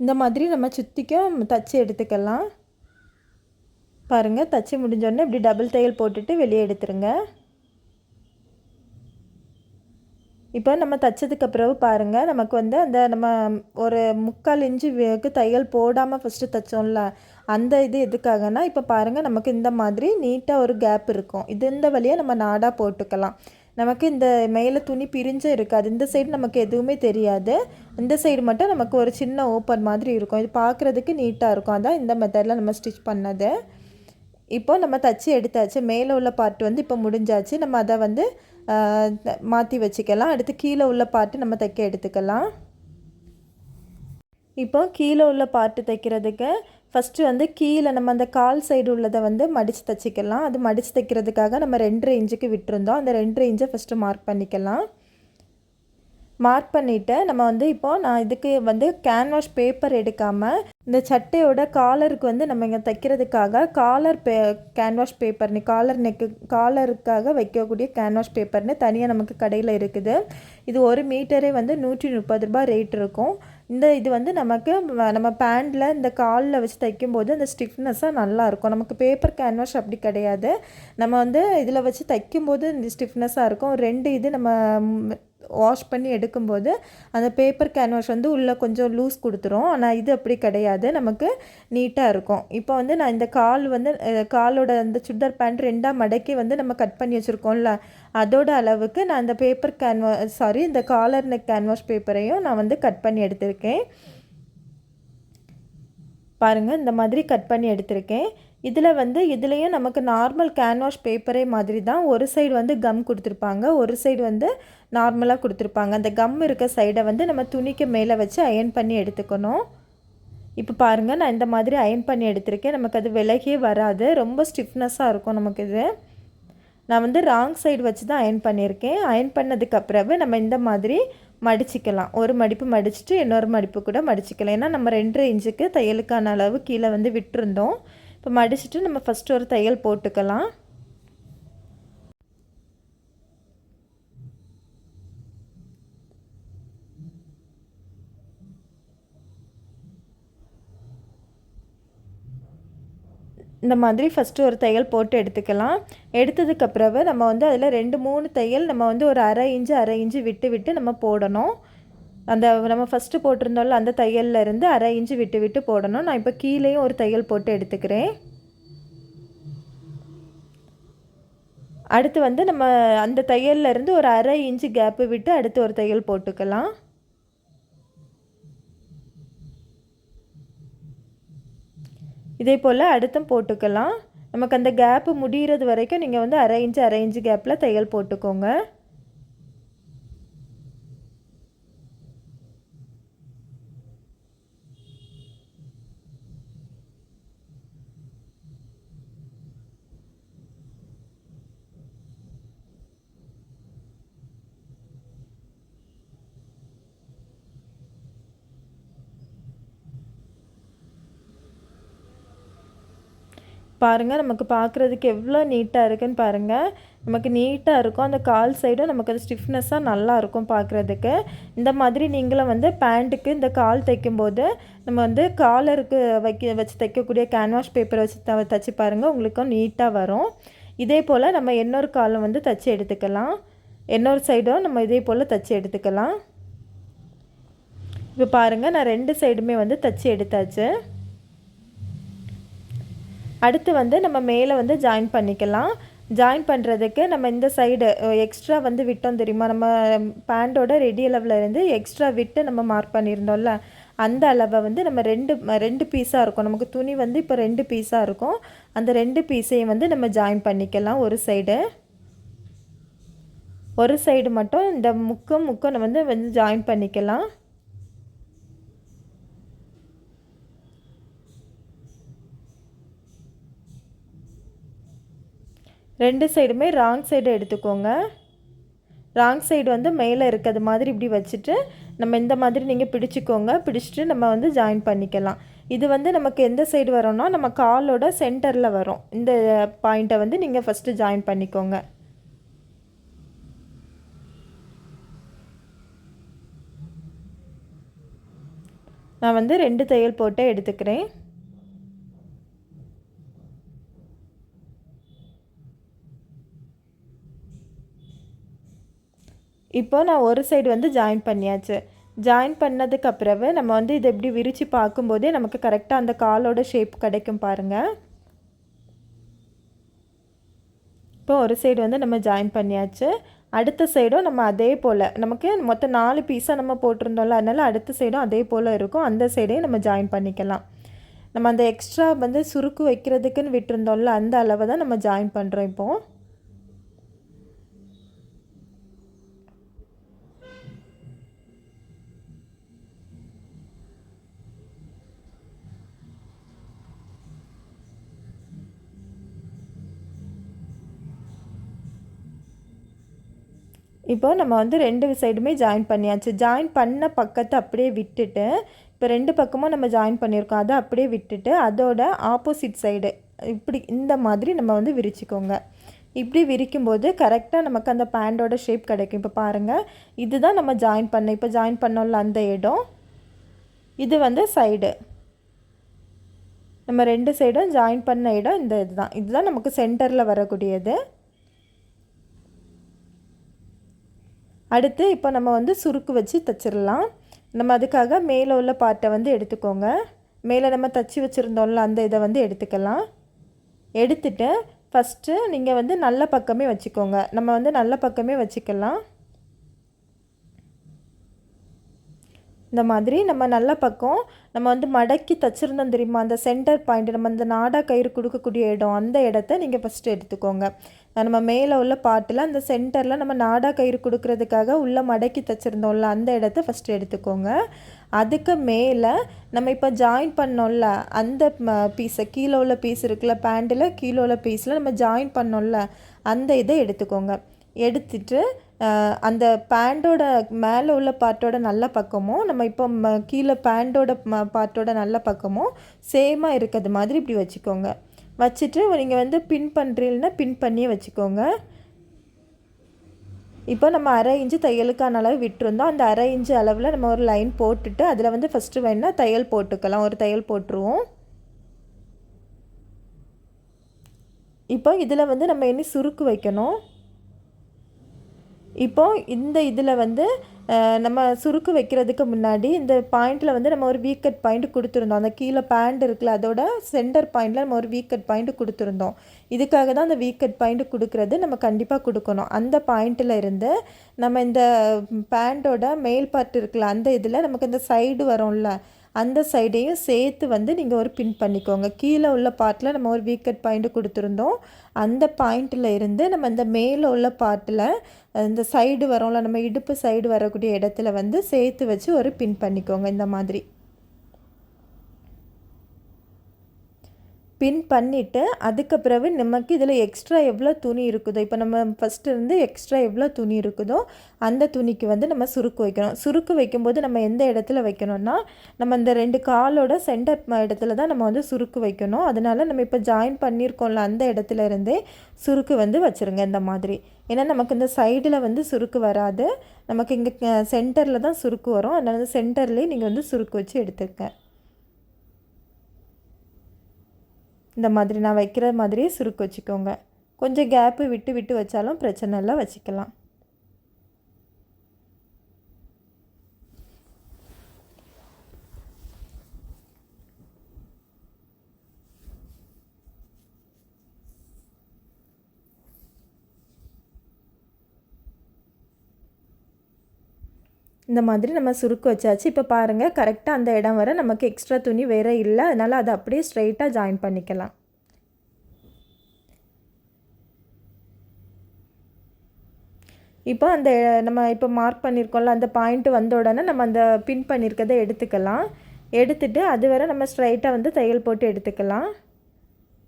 Speaker 1: இந்த மாதிரி நம்ம சுற்றிக்கும் தச்சு எடுத்துக்கலாம். பாருங்கள், தச்சு முடிஞ்சோடனே இப்படி டபுள் தையல் போட்டுட்டு வெளியே எடுத்துருங்க. இப்போ நம்ம தைச்சதுக்கு அப்புறம் பாருங்கள், நமக்கு வந்து அந்த நம்ம ஒரு 3/4 இன்ச்சு தையல் போடாமல் ஃபஸ்ட்டு தைச்சோம்ல, அந்த இது எதுக்காகனா இப்போ பாருங்கள், நமக்கு இந்த மாதிரி நீட்டாக ஒரு கேப் இருக்கும். இது இந்த வழியாக நம்ம நாடாக போட்டுக்கலாம். நமக்கு இந்த மேலே துணி பிரிஞ்சு இருக்காது. இந்த சைடு நமக்கு எதுவுமே தெரியாது. இந்த சைடு மட்டும் நமக்கு ஒரு சின்ன ஓப்பன் மாதிரி இருக்கும். இது பார்க்குறதுக்கு நீட்டாக இருக்கும். அதான் இந்த மெத்தடில் நம்ம ஸ்டிச் பண்ணது. இப்போ நம்ம தச்சு எடுத்தாச்சு. மேலே உள்ள பார்ட் வந்து இப்போ முடிஞ்சாச்சு. நம்ம அதை வந்து மாற்றி வச்சுக்கலாம். அடுத்து கீழே உள்ள பார்ட்டு நம்ம தைக்க எடுத்துக்கலாம். இப்போ கீழே உள்ள பார்ட்டு தைக்கிறதுக்கு ஃபஸ்ட்டு வந்து கீழே நம்ம அந்த கால் சைடு உள்ளதை வந்து மடித்து தைச்சிக்கலாம். அது மடித்து தைக்கிறதுக்காக நம்ம 2.5 இன்ச்சுக்கு விட்டுருந்தோம். அந்த 2.5 இன்ச்சை ஃபஸ்ட்டு மார்க் பண்ணிக்கலாம். மார்க் பண்ணிவிட்டு நம்ம வந்து இப்போது நான் இதுக்கு வந்து கேன்வாஷ் பேப்பர் எடுக்காமல் இந்த சட்டையோட காலருக்கு வந்து நம்ம இங்கே தைக்கிறதுக்காக கேன்வாஷ் பேப்பர்னு காலருக்காக வைக்கக்கூடிய கேன்வாஷ் பேப்பர்னு தனியாக நமக்கு கடையில் இருக்குது. இது 1 மீட்டரே வந்து 130 ரூபாய் ரேட் இருக்கும். இது வந்து நமக்கு நம்ம பேண்டில் இந்த காலில் வச்சு தைக்கும்போது அந்த ஸ்டிஃப்னஸ்ஸாக நல்லாயிருக்கும். நமக்கு பேப்பர் கேன்வாஷ் அப்படி கிடையாது. நம்ம வந்து இதில் வச்சு தைக்கும்போது இந்த ஸ்டிஃப்னஸ்ஸாக இருக்கும். 2 இது நம்ம வாஷ் பண்ணி எடுக்கும்போது அந்த பேப்பர் கேன்வாஷ் வந்து உள்ளே கொஞ்சம் லூஸ் கொடுத்துரும். ஆனால் இது அப்படி கிடையாது, நமக்கு நீட்டாக இருக்கும். இப்போ வந்து நான் இந்த காலோட அந்த சுடிதார் பேண்ட் 2ஆக மடக்கி வந்து நம்ம கட் பண்ணி வச்சுருக்கோம்ல, அதோட அளவுக்கு நான் இந்த இந்த காலர் நெக் கேன்வாஷ் பேப்பரையும் நான் வந்து கட் பண்ணி எடுத்திருக்கேன். பாருங்கள், இந்த மாதிரி கட் பண்ணி எடுத்திருக்கேன். இதுலேயும் நமக்கு நார்மல் கேன்வாஷ் பேப்பரே மாதிரி தான். ஒரு சைடு வந்து கம் கொடுத்துருப்பாங்க, ஒரு சைடு வந்து நார்மலாக கொடுத்துருப்பாங்க. அந்த கம் இருக்க சைடை வந்து நம்ம துணிக்கு மேலே வச்சு அயன் பண்ணி எடுத்துக்கணும். இப்போ பாருங்கள், நான் இந்த மாதிரி அயன் பண்ணி எடுத்திருக்கேன். நமக்கு அது விலகியே வராது, ரொம்ப ஸ்டிஃப்னஸ்ஸாக இருக்கும் நமக்கு இது. நான் வந்து ராங் சைடு வச்சு தான் அயன் பண்ணியிருக்கேன். அயன் பண்ணதுக்கப்புறவு நம்ம இந்த மாதிரி மடிச்சிக்கலாம். ஒரு மடிப்பு மடிச்சுட்டு இன்னொரு மடிப்பு கூட மடிச்சிக்கலாம். ஏன்னா நம்ம 2.5 இன்ச்சுக்கு தையலுக்கான அளவு கீழே வந்து விட்டுருந்தோம். இப்போ மடிச்சுட்டு நம்ம ஃபஸ்ட்டு ஒரு தையல் போட்டுக்கலாம். இந்த மாதிரி ஃபஸ்ட்டு ஒரு தையல் போட்டு எடுத்துக்கலாம். எடுத்ததுக்கப்புறவு நம்ம வந்து அதில் 2 3 தையல் நம்ம வந்து ஒரு அரை இன்ச்சு விட்டு விட்டு நம்ம போடணும். அந்த நம்ம ஃபஸ்ட்டு போட்டிருந்தோம்ல அந்த தையல்ல இருந்து அரை இன்ச்சு விட்டு விட்டு போடணும். நான் இப்போ கீழேயும் ஒரு தையல் போட்டு எடுத்துக்கிறேன். அடுத்து வந்து நம்ம அந்த தையல்ல இருந்து ஒரு அரை இன்ச்சு கேப்பு விட்டு அடுத்து ஒரு தையல் போட்டுக்கலாம். இதே போல் அடுத்தும் போட்டுக்கலாம். நமக்கு அந்த கேப்பு முடிகிறது வரைக்கும் நீங்கள் வந்து அரை இன்ச்சு கேப்பில் தையல் போட்டுக்கோங்க. பாருங்கள், நமக்கு பார்க்குறதுக்கு எவ்வளோ நீட்டாக இருக்குன்னு பாருங்கள். நமக்கு நீட்டாக இருக்கும். அந்த கால் சைடும் நமக்கு அது ஸ்டிஃப்னஸ்ஸாக நல்லாயிருக்கும் பார்க்குறதுக்கு. இந்த மாதிரி நீங்களும் வந்து பேண்ட்டுக்கு இந்த கால் தைக்கும்போது நம்ம வந்து காலருக்கு வச்சு தைக்கக்கூடிய கேன்வாஷ் பேப்பர் வச்சு தைச்சி பாருங்கள், உங்களுக்கும் நீட்டாக வரும். இதே போல் நம்ம இன்னொரு காலும் வந்து தைச்சி எடுத்துக்கலாம். இன்னொரு சைடும் நம்ம இதே போல் தைச்சி எடுத்துக்கலாம். இப்போ பாருங்கள், நான் 2 சைடுமே வந்து தைச்சி எடுத்தாச்சு. அடுத்து வந்து நம்ம மேலே வந்து ஜாயின் பண்ணிக்கலாம். ஜாயின் பண்ணுறதுக்கு நம்ம இந்த சைடு எக்ஸ்ட்ரா வந்து விட்டோம் தெரியுமா, நம்ம பேண்டோட ரெடி அளவில் இருந்து எக்ஸ்ட்ரா விட்டு நம்ம மார்க் பண்ணியிருந்தோம்ல, அந்த அளவை வந்து நம்ம ரெண்டு பீஸாக இருக்கும். நமக்கு துணி வந்து இப்போ 2 பீஸாக இருக்கும். அந்த 2 பீஸையும் வந்து நம்ம ஜாயின் பண்ணிக்கலாம். ஒரு சைடு மட்டும் இந்த முக்கம் நம்ம வந்து ஜாயின் பண்ணிக்கலாம். 2 சைடுமே ராங் சைடு எடுத்துக்கோங்க. ராங் சைடு வந்து மேலே இருக்கிறது மாதிரி இப்படி வச்சுட்டு நம்ம இந்த மாதிரி நீங்கள் பிடிச்சிக்கோங்க. பிடிச்சிட்டு நம்ம வந்து ஜாயின் பண்ணிக்கலாம். இது வந்து நமக்கு எந்த சைடு வரோம்னா நம்ம காலோட சென்டரில் வரும். இந்த பாயிண்ட்டை வந்து நீங்கள் ஃபஸ்ட்டு ஜாயின் பண்ணிக்கோங்க. நான் வந்து 2 தையல் போட்டு எடுத்துக்கிறேன். இப்போ நான் ஒரு சைடு வந்து ஜாயின் பண்ணியாச்சு. ஜாயின் பண்ணதுக்கப்புறவு நம்ம வந்து இதை எப்படி விரித்து பார்க்கும்போதே நமக்கு கரெக்டாக அந்த காலோட ஷேப் கிடைக்கும் பாருங்கள். இப்போ ஒரு சைடு வந்து நம்ம ஜாயின் பண்ணியாச்சு. அடுத்த சைடும் நம்ம அதே போல் நமக்கு மொத்தம் 4 பீஸாக நம்ம போட்டிருந்தோம்ல, அதனால் அடுத்த சைடும் அதே போல் இருக்கும். அந்த சைடையும் நம்ம ஜாயின் பண்ணிக்கலாம். நம்ம அந்த எக்ஸ்ட்ரா வந்து சுருக்கு வைக்கிறதுக்குன்னு விட்டுருந்தோம்ல, அந்த அளவை தான் நம்ம ஜாயின் பண்ணுறோம் இப்போது. இப்போ நம்ம வந்து 2 சைடுமே ஜாயின் பண்ணியாச்சு. ஜாயின் பண்ண பக்கத்தை அப்படியே விட்டுட்டு, இப்போ 2 பக்கமும் நம்ம ஜாயின் பண்ணியிருக்கோம், அதை அப்படியே விட்டுட்டு அதோட ஆப்போசிட் சைடு இப்படி இந்த மாதிரி நம்ம வந்து விரிச்சிக்கோங்க. இப்படி விரிக்கும்போது கரெக்டாக நமக்கு அந்த பேண்டோட ஷேப் கிடைக்கும். இப்போ பாருங்கள், இதுதான் நம்ம இப்போ ஜாயின் பண்ணோம்ல அந்த இடம், இது வந்து சைடு. நம்ம 2 சைடும் ஜாயின் பண்ண இடம் இதுதான் நமக்கு சென்டரில் வரக்கூடியது. அடுத்து இப்போ நம்ம வந்து சுருக்கு வச்சு தைச்சிடலாம். நம்ம அதுக்காக மேலே உள்ள பார்ட்டை வந்து எடுத்துக்கோங்க. மேலே நம்ம தைச்சி வச்சுருந்தோம்ல அந்த இதை வந்து எடுத்துக்கலாம். எடுத்துட்டு ஃபஸ்ட்டு நீங்கள் வந்து நல்ல பக்கமே வச்சுக்கோங்க. நம்ம வந்து நல்ல பக்கமே வச்சுக்கலாம். இந்த மாதிரி நம்ம நல்ல பக்கம் நம்ம வந்து மடக்கி தைச்சிருந்தோம் தெரியுமா, அந்த சென்டர் பாயிண்ட் நம்ம அந்த நாடா கயிறு கொடுக்கக்கூடிய இடம், அந்த இடத்த நீங்கள் ஃபஸ்ட்டு எடுத்துக்கோங்க. நம்ம மேலே உள்ள பாட்டில் அந்த சென்டரில் நம்ம நாடா கயிறு கொடுக்கறதுக்காக உள்ளே மடக்கி தைச்சிருந்தோம்ல அந்த இடத்த ஃபஸ்ட்டு எடுத்துக்கோங்க. அதுக்கு மேலே நம்ம இப்போ ஜாயின் பண்ணோம்ல அந்த பீஸை, கீழே உள்ள பீஸ் இருக்குல்ல, பேண்டில் கீழே உள்ள பீஸில் நம்ம ஜாயின் பண்ணோம்ல அந்த இதை எடுத்துக்கோங்க. எடுத்துட்டு அந்த பேண்டோட மேலே உள்ள பார்ட்டோட நல்ல பக்கமும் நம்ம இப்போ கீழே பேண்டோட பார்ட்டோட நல்ல பக்கமும் சேமாக இருக்கிறது மாதிரி இப்படி வச்சுக்கோங்க. வச்சுட்டு நீங்கள் வந்து பின் பண்ணுறீங்கன்னா பின் பண்ணியே வச்சுக்கோங்க. இப்போ நம்ம அரை இன்ச்சு தையலுக்கான அளவு விட்டுருந்தோம். அந்த அரை இன்ச்சு அளவில் நம்ம ஒரு லைன் போட்டுட்டு அதில் வந்து ஃபஸ்ட்டு வேணால் தையல் போட்டுக்கலாம். ஒரு தையல் போட்டுருவோம். இப்போ இதில் வந்து நம்ம இனி சுருக்கு வைக்கணும். இப்போ இந்த இதில் வந்து நம்ம சுருக்கு வைக்கிறதுக்கு முன்னாடி இந்த பாயிண்டில் வந்து நம்ம ஒரு வீக்கட் பாயிண்ட் கொடுத்துருந்தோம். அந்த கீழே பேண்ட் இருக்குல்ல, அதோட சென்டர் பாயிண்டில் நம்ம ஒரு வீக்கட் பாயிண்ட் கொடுத்துருந்தோம். இதுக்காக தான் அந்த வீக்கட் பாயிண்ட் கொடுக்குறது நம்ம கண்டிப்பாக கொடுக்கணும். அந்த பாயிண்டில் இருந்து நம்ம இந்த பேண்டோட மேல் பார்ட் இருக்குல்ல, அந்த இதில் நமக்கு இந்த சைடு வரும்ல, அந்த சைடையும் சேர்த்து வந்து நீங்கள் ஒரு பின் பண்ணிக்கோங்க. கீழே உள்ள பார்ட்டில் நம்ம ஒரு வீக்கட் பாயிண்ட் கொடுத்துருந்தோம். அந்த பாயிண்டில் இருந்து நம்ம இந்த மேலே உள்ள பார்ட்டில் இந்த சைடு வரோம்ல, நம்ம இடுப்பு சைடு வரக்கூடிய இடத்துல வந்து சேர்த்து வச்சு ஒரு பின் பண்ணிக்கோங்க. இந்த மாதிரி பின் பண்ணிவிட்டு அதுக்கு பிறகு நமக்கு இதில் எக்ஸ்ட்ரா எவ்வளோ துணி இருக்குதோ, இப்போ நம்ம ஃபஸ்ட்டு இருந்து எக்ஸ்ட்ரா எவ்வளோ துணி இருக்குதோ அந்த துணிக்கு வந்து நம்ம சுருக்கு வைக்கணும். சுருக்கு வைக்கும்போது நம்ம எந்த இடத்துல வைக்கணும்னா, நம்ம இந்த 2 காலோட சென்டர் இடத்துல தான் நம்ம வந்து சுருக்கு வைக்கணும். அதனால் நம்ம இப்போ ஜாயின் பண்ணியிருக்கோம்ல, அந்த இடத்துல இருந்தே சுருக்கு வந்து வச்சுருங்க இந்த மாதிரி. ஏன்னா நமக்கு இந்த சைடில் வந்து சுருக்கு வராது, நமக்கு இங்கே சென்டரில் தான் சுருக்கு வரும். அதனால் சென்டர்லேயே நீங்கள் வந்து சுருக்கு வச்சு எடுத்துக்க. இந்த மாதிரி நான் வைக்கிற மாதிரியே சுருக்கு வச்சுக்கோங்க. கொஞ்சம் கேப்பு விட்டு விட்டு வச்சாலும் பிரச்சனை இல்லை, வச்சுக்கலாம். இந்த மாதிரி நம்ம சுருக்கு வச்சாச்சு. இப்போ பாருங்கள், கரெக்டாக அந்த இடம் வர நமக்கு எக்ஸ்ட்ரா துணி வேறு இல்லை. அதனால் அதை அப்படியே ஸ்ட்ரைட்டாக ஜாயின் பண்ணிக்கலாம். இப்போ அந்த நம்ம இப்போ மார்க் பண்ணியிருக்கோம்ல, அந்த பாயிண்ட் வந்த உடனே நம்ம அந்த பின் பண்ணியிருக்கதை எடுத்துக்கலாம். எடுத்துகிட்டு அது வரை நம்ம ஸ்ட்ரைட்டாக வந்து தையல் போட்டு எடுத்துக்கலாம்.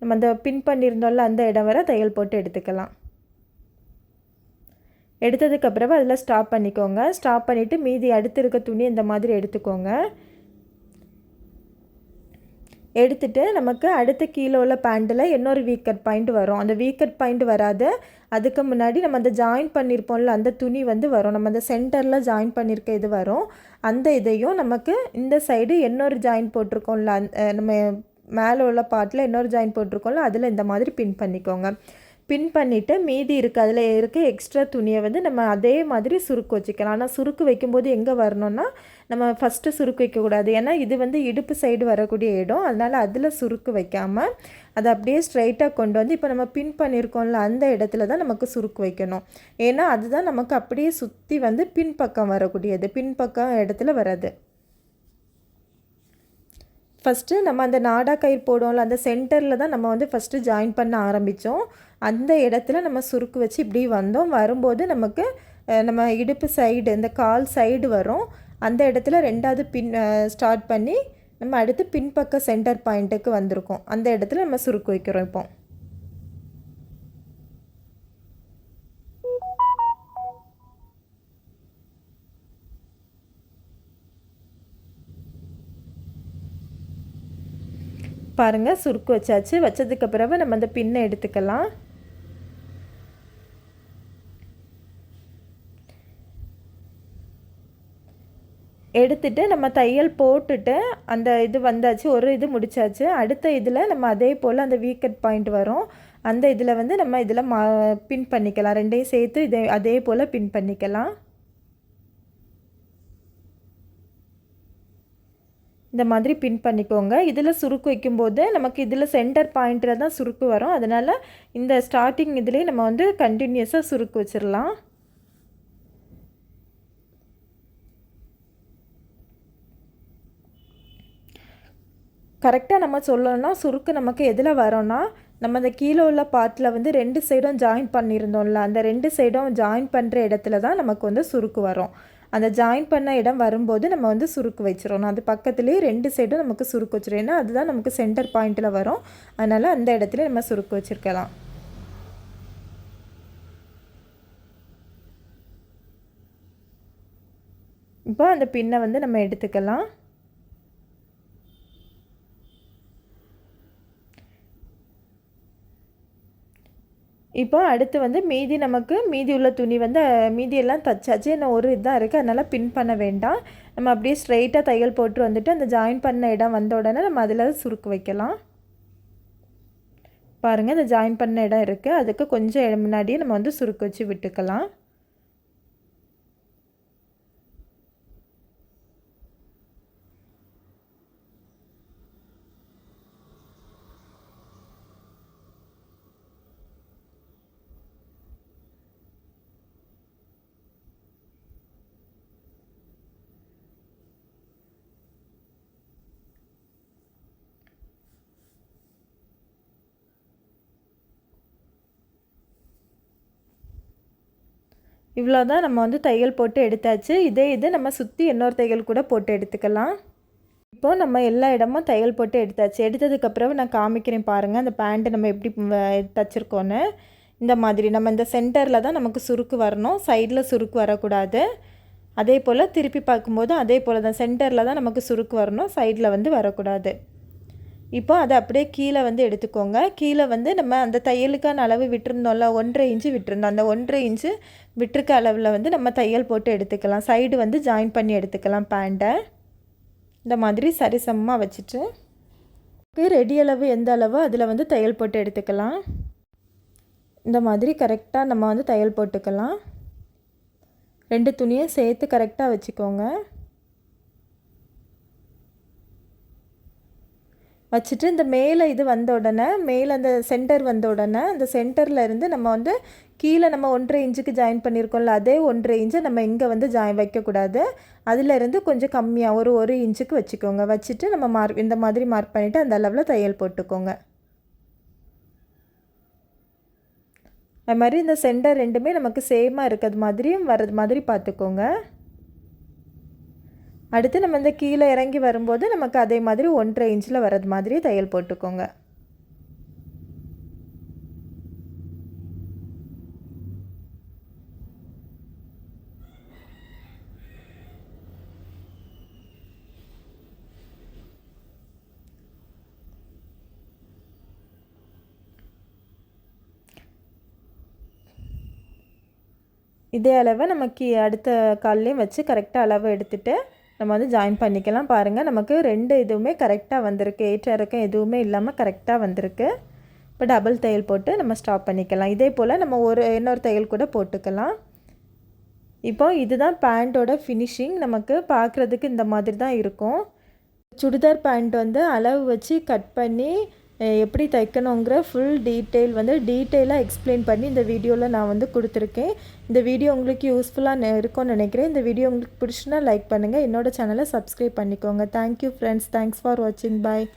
Speaker 1: நம்ம அந்த பின் பண்ணியிருந்தோம்ல, அந்த இடம் வரை தையல் போட்டு எடுத்துக்கலாம். எடுத்ததுக்கப்புறம் அதில் ஸ்டாப் பண்ணிக்கோங்க. ஸ்டாப் பண்ணிவிட்டு மீதி அடுத்து இருக்க துணி இந்த மாதிரி எடுத்துக்கோங்க. எடுத்துகிட்டு நமக்கு அடுத்த கீழே உள்ள பேண்டில் இன்னொரு வீக்கட் பாயிண்ட் வரும். அந்த வீக்கட் பாயிண்ட் வராது, அதுக்கு முன்னாடி நம்ம அந்த ஜாயின் பண்ணியிருப்போம்ல, அந்த துணி வந்து வரும். நம்ம அந்த சென்டரில் ஜாயின் பண்ணியிருக்க இது வரும். அந்த இதையும் நமக்கு இந்த சைடு இன்னொரு ஜாயின் போட்டிருக்கோம்ல, நம்ம மேலே உள்ள பார்ட்டில் இன்னொரு ஜாயின் போட்டிருக்கோம்ல, அதில் இந்த மாதிரி பின் பண்ணிக்கோங்க. பின் பண்ணிவிட்டு மீதி இருக்குது அதில் இருக்க எக்ஸ்ட்ரா துணியை வந்து நம்ம அதே மாதிரி சுருக்கு வச்சுக்கலாம். ஆனால் சுருக்கு வைக்கும்போது எங்கே வரணும்னா, நம்ம ஃபஸ்ட்டு சுருக்கு வைக்கக்கூடாது. ஏன்னா இது வந்து இடுப்பு சைடு வரக்கூடிய இடம். அதனால் அதில் சுருக்கு வைக்காமல் அதை அப்படியே ஸ்ட்ரைட்டாக கொண்டு வந்து இப்போ நம்ம பின் பண்ணியிருக்கோம்ல, அந்த இடத்துல தான் நமக்கு சுருக்கு வைக்கணும். ஏன்னா அதுதான் நமக்கு அப்படியே சுற்றி வந்து பின்பக்கம் வரக்கூடியது, பின்பக்கம் இடத்துல வராது. ஃபஸ்ட்டு நம்ம அந்த நாடா கயிறு போடுவோம்ல, அந்த சென்டரில் தான் நம்ம வந்து ஃபஸ்ட்டு ஜாயின் பண்ண ஆரம்பித்தோம். அந்த இடத்துல நம்ம சுருக்கு வச்சு இப்படி வந்தோம். வரும்போது நமக்கு நம்ம இடுப்பு சைடு, இந்த கால் சைடு வரும். அந்த இடத்துல 2வது பின் ஸ்டார்ட் பண்ணி நம்ம அடுத்து பின்பக்க சென்டர் பாயிண்ட்டுக்கு வந்திருக்கோம். அந்த இடத்துல நம்ம சுருக்கு வைக்கிறோம். இப்போ பாருங்கள், சுருக்கு வச்சாச்சு. வச்சதுக்கு பிறகு நம்ம அந்த பின்னை எடுத்துக்கலாம். எடுத்துட்டு நம்ம தையல் போட்டுட்டு அந்த இது வந்தாச்சு, ஒரு இது முடிச்சாச்சு. அடுத்த இதில் நம்ம அதே போல் அந்த வீக்கட் பாயிண்ட் வரும், அந்த இதில் வந்து நம்ம இதில் பின் பண்ணிக்கலாம். 2யும் சேர்த்து அதே போல் பின் பண்ணிக்கலாம். இந்த மாதிரி பின் பண்ணிக்கோங்க. இதில் சுருக்கு வைக்கும்போது நமக்கு இதில் சென்டர் பாயிண்டில் தான் சுருக்கு வரும். அதனால் இந்த ஸ்டார்டிங் இதுலேயே நம்ம வந்து கண்டினியூஸாக சுருக்கு வச்சிடலாம். கரெக்டாக நம்ம சொல்லணும்னா, சுருக்கு நமக்கு எதில் வரோன்னா, நம்ம அந்த கீழே உள்ள பார்ட்டில் வந்து 2 சைடும் ஜாயின் பண்ணியிருந்தோம்ல, அந்த 2 சைடும் ஜாயின் பண்ணுற இடத்துல தான் நமக்கு வந்து சுருக்கு வரும். அந்த ஜாயின் பண்ண இடம் வரும்போது நம்ம வந்து சுருக்கு வச்சிடணும். அது பக்கத்துலேயே 2 சைடும் நமக்கு சுருக்கு வச்சிடும். ஏன்னா அதுதான் நமக்கு சென்டர் பாயிண்டில் வரும். அதனால் அந்த இடத்துல நம்ம சுருக்கு வச்சுருக்கலாம். இப்போ அந்த பின்னை வந்து நம்ம எடுத்துக்கலாம். இப்போ அடுத்து வந்து மீதி உள்ள துணி வந்து மீதியெல்லாம் தைச்சாச்சு. இன்னும் ஒரு இதுதான் இருக்குது, அதனால் பின் பண்ண வேண்டாம். நம்ம அப்படியே ஸ்ட்ரைட்டாக தையல் போட்டு வந்துட்டு அந்த ஜாயின் பண்ண இடம் வந்த உடனே நம்ம அதில் சுருக்கு வைக்கலாம். பாருங்கள் இந்த ஜாயின் பண்ண இடம் இருக்குது, அதுக்கு கொஞ்சம் முன்னாடியே நம்ம வந்து சுருக்கு வச்சு விட்டுக்கலாம். இவ்வளோ தான் நம்ம வந்து தையல் போட்டு எடுத்தாச்சு. இது நம்ம சுற்றி இன்னொரு தையல் கூட போட்டு எடுத்துக்கலாம். இப்போது நம்ம எல்லா இடமும் தையல் போட்டு எடுத்தாச்சு. எடுத்ததுக்கப்புறம் நான் காமிக்கிறேன் பாருங்கள், அந்த பேண்ட்டு நம்ம எப்படி தைச்சிருக்கோன்னு. இந்த மாதிரி நம்ம இந்த சென்டரில் தான் நமக்கு சுருக்கு வரணும், சைடில் சுருக்கு வரக்கூடாது. அதே போல் திருப்பி பார்க்கும்போது அதே போல் தான் சென்டரில் தான் நமக்கு சுருக்கு வரணும், சைடில் வந்து வரக்கூடாது. இப்போ அதை அப்படியே கீழே வந்து எடுத்துக்கோங்க. கீழே வந்து நம்ம அந்த தையலுக்கான அளவு விட்டுருந்தோம்ல, 1.5 இன்ச்சு விட்டுருந்தோம். அந்த 1.5 இன்ச்சு விட்டுருக்க அளவில் வந்து நம்ம தையல் போட்டு எடுத்துக்கலாம். சைடு வந்து ஜாயின் பண்ணி எடுத்துக்கலாம் பேண்ட்டை. இந்த மாதிரி சரிசமமாக வச்சுட்டு ரெடி அளவு எந்த அளவோ அதில் வந்து தையல் போட்டு எடுத்துக்கலாம். இந்த மாதிரி கரெக்டாக நம்ம வந்து தையல் போட்டுக்கலாம். 2 துணியும் சேர்த்து கரெக்டாக வச்சுக்கோங்க. வச்சுட்டு இந்த மேலே இது வந்த உடனே, மேலே அந்த சென்டர் வந்த உடனே அந்த சென்டரில் இருந்து நம்ம வந்து கீழே நம்ம 1.5 இன்ச்சுக்கு ஜாயின் பண்ணியிருக்கோம்ல, அதே 1.5 இன்ச்சை நம்ம இங்கே வந்து வைக்கக்கூடாது. அதிலேருந்து கொஞ்சம் கம்மியாக ஒரு இன்ச்சுக்கு வச்சுக்கோங்க. வச்சுட்டு நம்ம இந்த மாதிரி மார்க் பண்ணிவிட்டு அந்த அளவில் தையல் போட்டுக்கோங்க. அது மாதிரி இந்த சென்டர் ரெண்டுமே நமக்கு சேமாக இருக்கிறது மாதிரியும் வர்றது மாதிரி பார்த்துக்கோங்க. அடுத்து நம்ம இந்த கீழே இறங்கி வரும்போது நமக்கு அதே மாதிரி 1.5 இன்ச்சில் வர்றது மாதிரி தையல் போட்டுக்கோங்க. இதே அளவை நமக்கு அடுத்த கால்லையும் வச்சு கரெக்டாக அளவு எடுத்துகிட்டு நம்ம வந்து ஜாயின் பண்ணிக்கலாம். பாருங்கள் நமக்கு 2 இதுவுமே கரெக்டாக வந்திருக்கு, ஏற்ற இறக்கம் எதுவுமே இல்லாமல் கரெக்டாக வந்திருக்கு. இப்போ டபுள் தையல் போட்டு நம்ம ஸ்டாப் பண்ணிக்கலாம். இதே போல் நம்ம இன்னொரு தையல் கூட போட்டுக்கலாம். இப்போ இதுதான் பேண்ட்டோட ஃபினிஷிங். நமக்கு பார்க்குறதுக்கு இந்த மாதிரி தான் இருக்கும். சுடிதார் பேண்ட் வந்து அளவு வச்சு கட் பண்ணி எப்படி தைக்கணுங்கிற ஃபுல் டீட்டெயிலாக எக்ஸ்பிளைன் பண்ணி இந்த வீடியோவில் நான் வந்து கொடுத்துருக்கேன். இந்த வீடியோ உங்களுக்கு யூஸ்ஃபுல்லாக இருக்கும்னு நினைக்கிறேன். இந்த வீடியோ உங்களுக்கு பிடிச்சுன்னா லைக் பண்ணுங்கள், என்னோடய சேனலை சப்ஸ்கிரைப் பண்ணிக்கோங்க. தேங்க்யூ ஃப்ரெண்ட்ஸ், தேங்க்ஸ் ஃபார் வாட்சிங், பாய்.